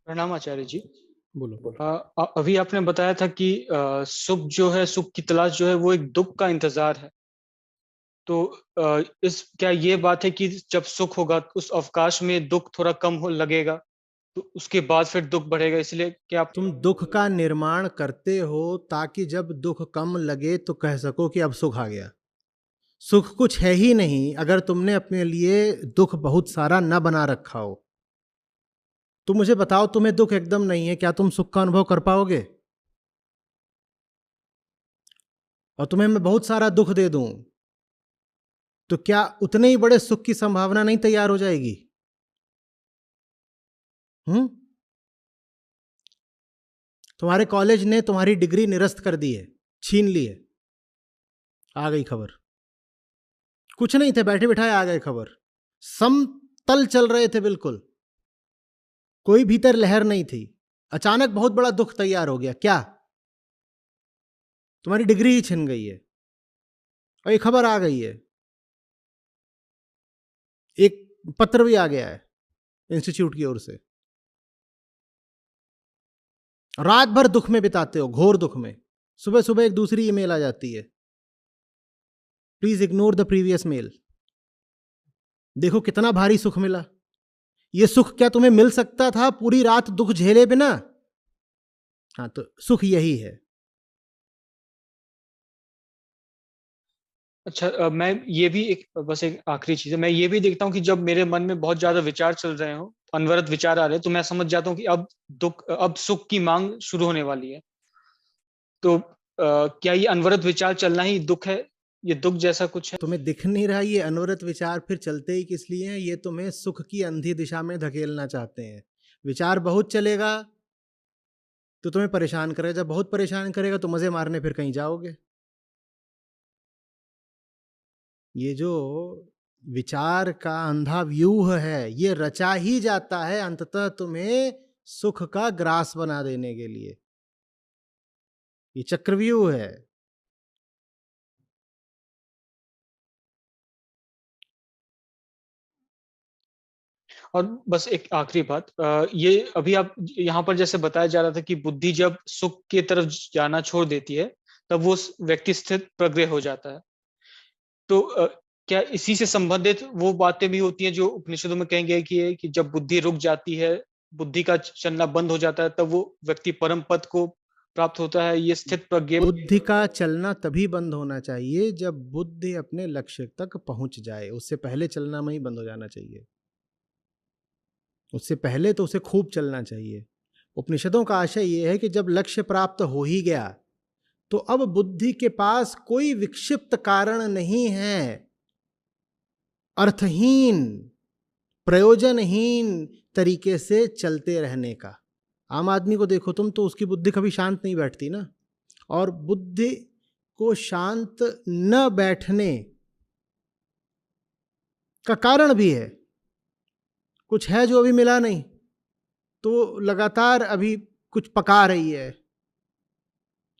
प्रणाम आचार्य जी। बोलो। अभी आपने बताया था कि सुख जो है, सुख की तलाश जो है वो एक दुःख का इंतज़ार है। तो इस क्या ये बात है कि जब सुख होगा उस अवकाश में दुःख थोड़ा कम हो लगेगा, तो उसके बाद फिर दुःख बढ़ेगा इसलिए क्या आप तुम दुख का निर्माण करते हो ताकि जब दुख कम लगे तो कह सको कि अब सुख आ गया। सुख कुछ है ही नहीं अगर तुमने अपने लिए दुख बहुत सारा न बना रखा हो। तो मुझे बताओ, तुम्हें दुख एकदम नहीं है, क्या तुम सुख का अनुभव कर पाओगे? और तुम्हें मैं बहुत सारा दुख दे दूं तो क्या उतने ही बड़े सुख की संभावना नहीं तैयार हो जाएगी? हम्म। तुम्हारे कॉलेज ने तुम्हारी डिग्री निरस्त कर दी है, छीन ली है। आ गई खबर। कुछ नहीं थे, बैठे बिठाए आ गए खबर। समतल चल रहे थे बिल्कुल, कोई भीतर लहर नहीं थी। अचानक बहुत बड़ा दुख तैयार हो गया। क्या? तुम्हारी डिग्री ही छिन गई है और ये खबर आ गई है। एक पत्र भी आ गया है इंस्टीट्यूट की ओर से। रात भर दुख में बिताते हो, घोर दुख में। सुबह सुबह एक दूसरी ईमेल आ जाती है, please ignore the previous mail. देखो कितना भारी सुख मिला। ये सुख क्या तुम्हें मिल सकता था पूरी रात दुख झेले बिना? हाँ, तो सुख यही है। अच्छा, मैं ये भी एक बस एक आखिरी चीज़ है, मैं ये भी देखता हूँ कि जब मेरे मन में बहुत ज़्यादा विचार चल रहे हों, अनवरत विचार आ रहे हैं, तो मैं समझ जाता हूँ कि अब सुख की माँग शुरू होने वाली है। तो क्या ये अनवरत विचार चलना ही दुःख है? ये दुःख जैसा कुछ है? तुम्हें दिख नहीं रहा ये अनवरत विचार फिर चलते ही किस लिए हैं? ये तुम्हें सुख की अंधी दिशा में धकेलना चाहते हैं। विचार बहुत चलेगा तो तुम्हें परेशान करेगा, जब बहुत परेशान करेगा तो मजे मारने फिर कहीं जाओगे। ये जो विचार का अंधा व्यूह है ये रचा ही जाता है अंततः तुम्हें सुख का ग्रास बना देने के लिए। ये चक्रव्यूह है। और बस एक आखिरी बात, ये अभी आप यहाँ पर जैसे बताया जा रहा था कि बुद्धि जब सुख की तरफ जाना छोड़ देती है, तब वो व्यक्ति स्थित प्रज्ञ हो जाता है। तो क्या इसी से संबंधित वो बातें भी होती हैं जो उपनिषदों में कही गई कि जब बुद्धि रुक जाती है, बुद्धि का चलना बंद हो जाता है, तब वो व्यक्ति परम पद को प्राप्त होता है, ये स्थित प्रज्ञ। बुद्धि का चलना तभी बंद होना चाहिए जब बुद्धि अपने लक्ष्य तक पहुंच जाए। उससे पहले चलना में ही बंद हो जाना चाहिए। उससे पहले तो उसे खूब चलना चाहिए। उपनिषदों का आशय यह है कि जब लक्ष्य प्राप्त हो ही गया तो अब बुद्धि के पास कोई विक्षिप्त कारण नहीं है। अर्थहीन, प्रयोजनहीन तरीके से चलते रहने का। आम आदमी को देखो तुम, तो उसकी बुद्धि कभी शांत नहीं बैठती ना। और बुद्धि को शांत न बैठने का कारण भी है, कुछ है जो अभी मिला नहीं, तो लगातार अभी कुछ पका रही है।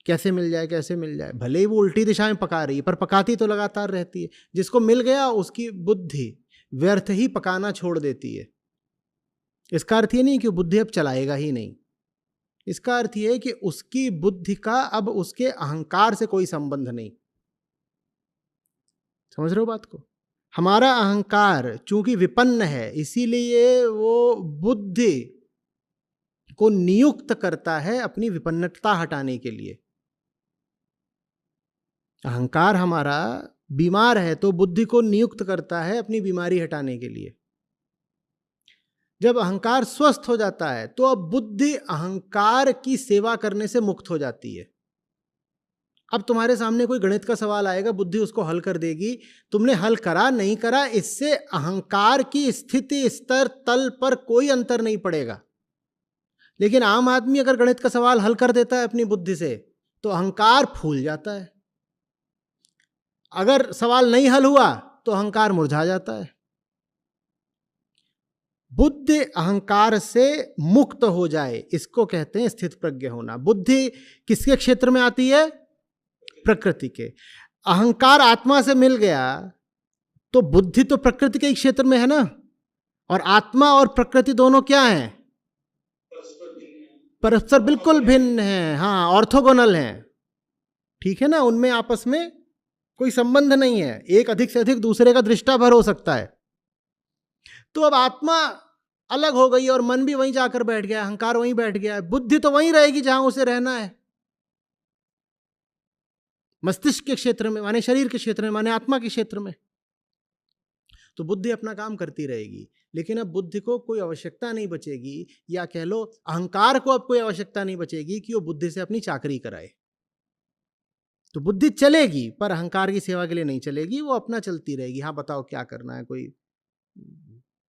कैसे मिल जाए, कैसे मिल जाए। भले ही वो उल्टी दिशा में पका रही है पर पकाती तो लगातार रहती है। जिसको मिल गया उसकी बुद्धि व्यर्थ ही पकाना छोड़ देती है। इसका अर्थ ये नहीं कि बुद्धि अब चलाएगा ही नहीं। इसका अर्थ यह है कि उसकी बुद्धि का अब उसके अहंकार से कोई संबंध नहीं। समझ रहे हो बात को? हमारा अहंकार चूंकि विपन्न है इसीलिए वो बुद्धि को नियुक्त करता है अपनी विपन्नता हटाने के लिए। अहंकार हमारा बीमार है तो बुद्धि को नियुक्त करता है अपनी बीमारी हटाने के लिए। जब अहंकार स्वस्थ हो जाता है तो अब बुद्धि अहंकार की सेवा करने से मुक्त हो जाती है। अब तुम्हारे सामने कोई गणित का सवाल आएगा, बुद्धि उसको हल कर देगी। तुमने हल करा नहीं करा, इससे अहंकार की स्थिति स्तर तल पर कोई अंतर नहीं पड़ेगा। लेकिन आम आदमी अगर गणित का सवाल हल कर देता है अपनी बुद्धि से तो अहंकार फूल जाता है। अगर सवाल नहीं हल हुआ तो अहंकार मुरझा जाता है। बुद्धि अहंकार से मुक्त हो जाए इसको कहते हैं स्थित प्रज्ञ होना। बुद्धि किसके क्षेत्र में आती है? प्रकृति के। अहंकार आत्मा से मिल गया तो बुद्धि तो प्रकृति के ही क्षेत्र में है ना। और आत्मा और प्रकृति दोनों क्या हैं? परस्पर बिल्कुल भिन्न है, हाँ, ऑर्थोगोनल है, ठीक है ना, उनमें आपस में कोई संबंध नहीं है, एक अधिक से अधिक दूसरे का दृष्टाभर हो सकता है। तो अब आत्मा अलग हो गई और मन भी वहीं जाकर बैठ गया, अहंकार वहीं बैठ गया है, बुद्धि तो वहीं रहेगी जहां उसे रहना है, मस्तिष्क के क्षेत्र में, माने शरीर के क्षेत्र में, माने आत्मा के क्षेत्र में। तो बुद्धि अपना काम करती रहेगी, लेकिन अब बुद्धि को कोई आवश्यकता नहीं बचेगी, या कह लो अहंकार को अब कोई आवश्यकता नहीं बचेगी कि वो बुद्धि से अपनी चाकरी कराए। तो बुद्धि चलेगी पर अहंकार की सेवा के लिए नहीं चलेगी, वो अपना चलती रहेगी। हाँ बताओ क्या करना है, कोई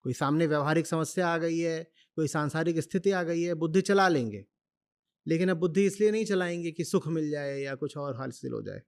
कोई सामने व्यवहारिक समस्या आ गई है, कोई सांसारिक स्थिति आ गई है, बुद्धि चला लेंगे, लेकिन अब बुद्धि इसलिए नहीं चलाएंगे कि सुख मिल जाए या कुछ और हासिल हो जाए।